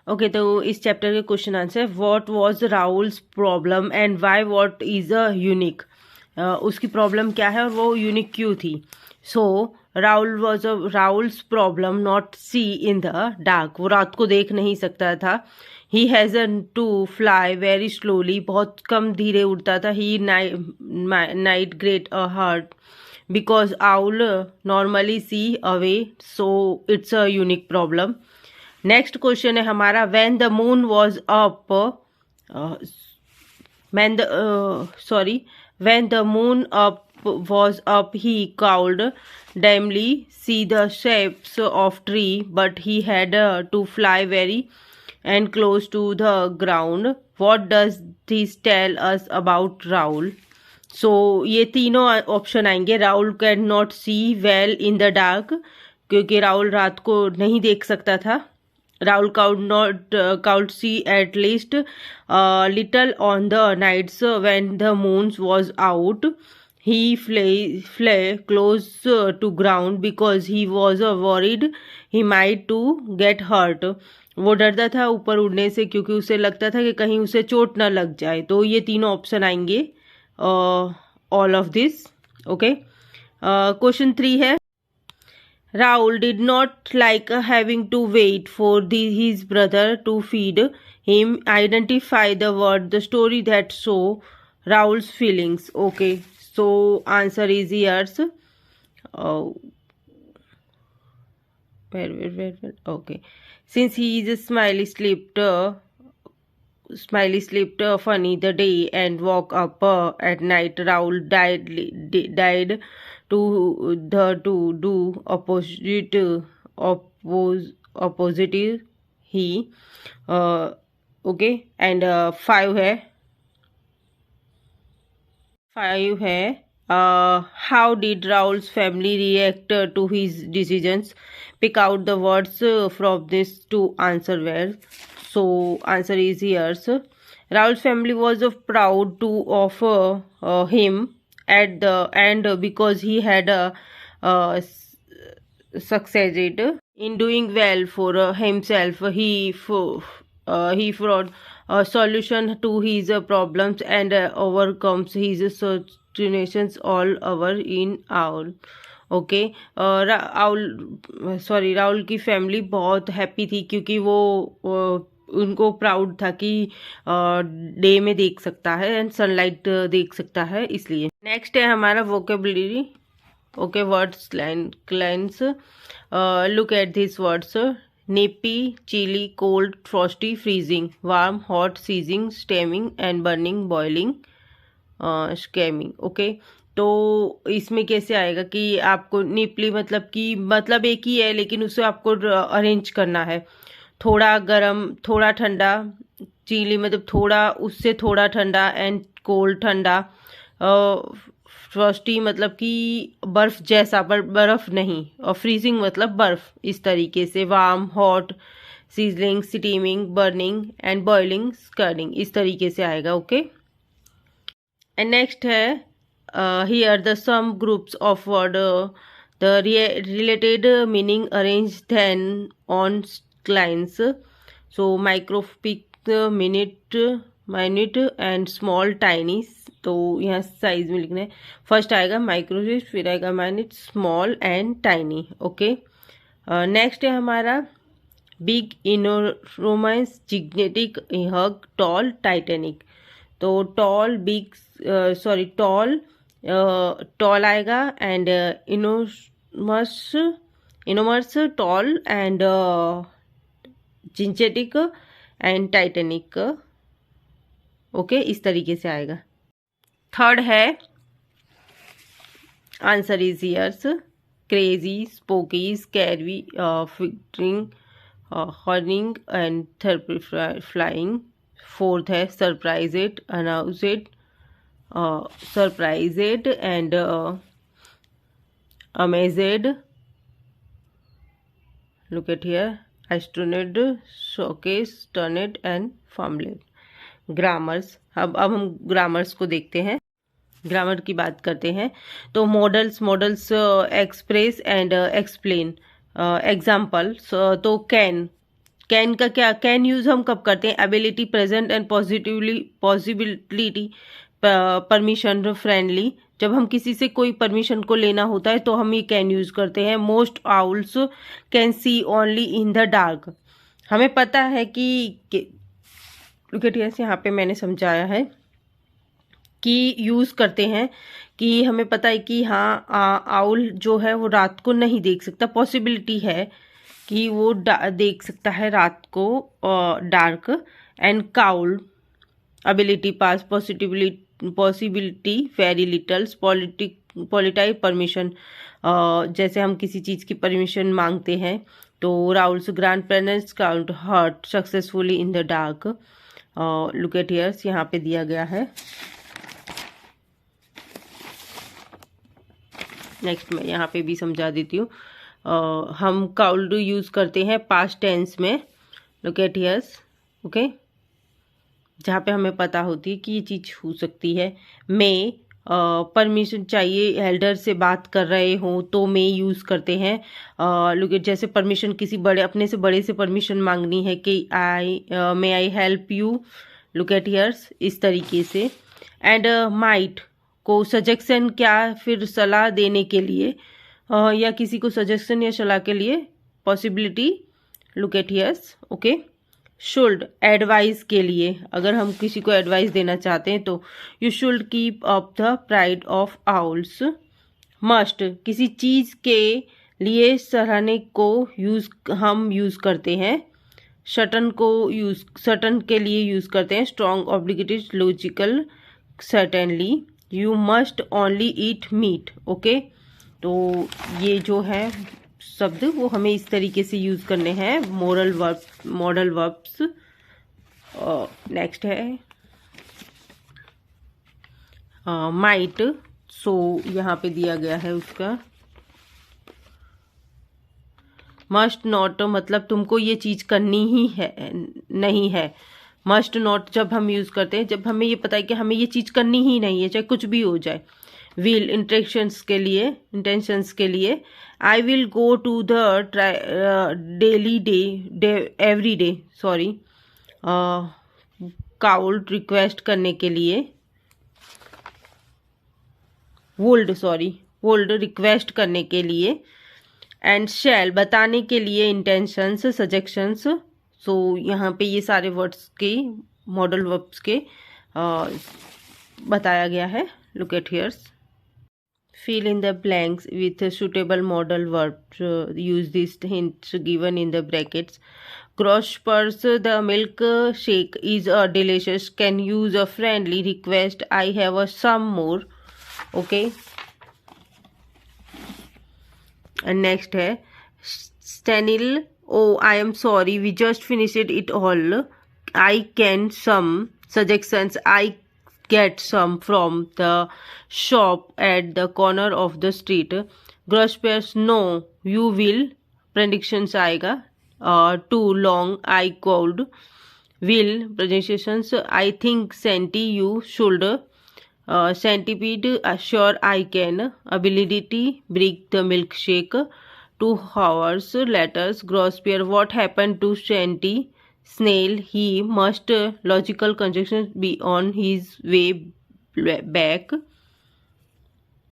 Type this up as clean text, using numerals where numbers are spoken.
Okay, तो इस chapter के question answer, what was Rahul's problem and why what is a unique. उसकी problem क्या है और वो यूनिक क्यों थी। So Rahul's problem not see in the dark, वो रात को देख नहीं सकता था। He hasn't to fly very slowly, बहुत कम धीरे उड़ता था। He night great a heart because owl normally see away, so it's a unique problem. Next question है हमारा, when the moon was up, when the moon was up, he could dimly see the shapes of tree, but he had to fly very and close to the ground. What does this tell us about Raul? So ये तीनों option आएंगे। Rahul can not see well in the dark, क्योंकि राहुल रात को नहीं देख सकता था। Rahul could see at least little on the nights when the moon was out. He flew close to ground because he was worried he might to get hurt. वो डरता था ऊपर उड़ने से क्योंकि उसे लगता था कि कहीं उसे चोट न लग जाए। तो ये तीनों ऑप्शन आएंगे all of this. Okay. Question 3 है, Rahul did not like having to wait for his brother to feed him. Identify the word, the story that show Rahul's feelings. Okay, so answer is yours. Where. Okay, since he is a Smiley slept funny the day and woke up at night. Rahul died to do opposite he. Okay, and 5 है, how did Rahul's family react to his decisions? Pick out the words from this to answer well. So answer is yours. Rahul's family was proud to offer him at the end because he had succeeded in doing well for himself. He brought a solution to his problems and overcomes his situations all over in all. Okay, Rahul की family बहुत happy थी क्योंकि वो उनको proud था कि day में देख सकता है एंड सनलाइट देख सकता है, इसलिए। नेक्स्ट है हमारा vocabulary. Okay, words lines, look at this words, nippy, chilly, cold, frosty, freezing, warm, hot, seizing, steaming and burning, boiling, scamming. Okay, तो इसमें कैसे आएगा कि आपको निपली मतलब एक ही है, लेकिन उसे आपको अरेंज करना है। थोड़ा गर्म, थोड़ा ठंडा, चिली मतलब थोड़ा, उससे थोड़ा ठंडा, एंड कोल्ड ठंडा, फ्रॉस्टी मतलब कि बर्फ जैसा पर बर्फ नहीं, और फ्रीजिंग मतलब बर्फ, इस तरीके से। Warm, hot, sizzling, steaming, burning and boiling, scalding, इस तरीके से आएगा। ओके, एंड नेक्स्ट है, here the some groups of word, the related meaning arrange then on lines. So microscopic, minute and small, tiny, तो यहाँ साइज में लिखना है। फर्स्ट आएगा माइक्रोस्कोपिक, फिर आएगा minute, small and tiny. Okay, next है हमारा big, enormous, gigantic, huge, tall, titanic. तो टॉल, बिग, टॉल आएगा, and enormous, tall, and gigantic and titanic. Okay, इस तरीके से आएगा। थर्ड है, answer is years, crazy, spooky, scary, frightening, haunting and flying. Fourth है surprised, announced, surprised and amazed. Look at here, astonished, shocked, टर्नेट and फॉर्मलेट। Grammars, अब हम ग्रामर्स को देखते हैं, ग्रामर की बात करते हैं। तो models express and explain. Example, तो कैन कैन का क्या, कैन यूज हम कब करते हैं, ability, present and possibility, permission, friendly, जब हम किसी से कोई परमिशन को लेना होता है तो हम ये कैन यूज करते हैं। Most owls can see only in the dark, हमें पता है कि लुक एट हियर, यहाँ पे मैंने समझाया है कि यूज करते हैं कि हमें पता है कि हाँ आउल जो है वो रात को नहीं देख सकता, पॉसिबिलिटी है कि वो देख सकता है रात को dark. And could ability, past, possibility, very littles, पॉलिटाइव, परमिशन, जैसे हम किसी चीज़ की परमिशन मांगते हैं तो Raul's grand parents could hunt successfully in the dark. Look at here, यहाँ पे दिया गया है। नेक्स्ट मैं यहाँ पे भी समझा देती हूँ। हम काउल्ड यूज करते हैं पास्ट टेंस में, लुक एट हियर, ओके, जहाँ पे हमें पता होती है कि ये चीज़ हो सकती है। मे, परमिशन चाहिए, एल्डर से बात कर रहे हो तो मे यूज़ करते हैं। लुक एट, जैसे परमिशन किसी बड़े, अपने से बड़े से परमिशन मांगनी है कि may I help you, look at here's, इस तरीके से। एंड माइट को सजेशन, क्या फिर सलाह देने के लिए, या किसी को सजेशन या सलाह के लिए, possibility, look at here's, okay. Should, advice के लिए, अगर हम किसी को एडवाइस देना चाहते हैं तो you should keep up the pride of owls. Must, किसी चीज़ के लिए सराहने को हम यूज़ करते हैं। सर्टन के लिए यूज़ करते हैं। Strong, obligated, logical, certainly. You must only eat meat, okay. तो ये जो है शब्द वो हमें इस तरीके से यूज करने हैं, मॉडल वर्ब्स। नेक्स्ट है माइट, सो यहाँ पे दिया गया है उसका। मस्ट नॉट, मतलब तुमको ये चीज करनी ही है, नहीं है। मस्ट नॉट जब हम यूज करते हैं जब हमें ये पता है कि हमें ये चीज करनी ही नहीं है, चाहे कुछ भी हो जाए। विल, इंटेंशंस के लिए। I will go to the every day, sorry. Could, request करने के लिए। वुल्ड, रिक्वेस्ट करने के लिए। एंड शैल, बताने के लिए, इंटेंशंस, सजेशंस। सो यहाँ पे ये सारे वर्ड्स के, मॉडल वर्ब्स के बताया गया है। Look at here's, fill in the blanks with a suitable modal verb. Use these hints given in the brackets. Grospers, the milk shake is delicious. Can use a friendly request. I have some more. Okay. And next है Stanil. Oh, I am sorry. We just finished it all. I can some suggestions. I get some from the shop at the corner of the street. Grospers, no, you will. Predictions आएगा. Too long, I called. Will, pronunciations, I think Santi, you should. Centipede, sure I can. Ability, break the milkshake. 2 hours later, Grospers, what happened to Santi? Snail, he must. Logical conjunction be on his way back.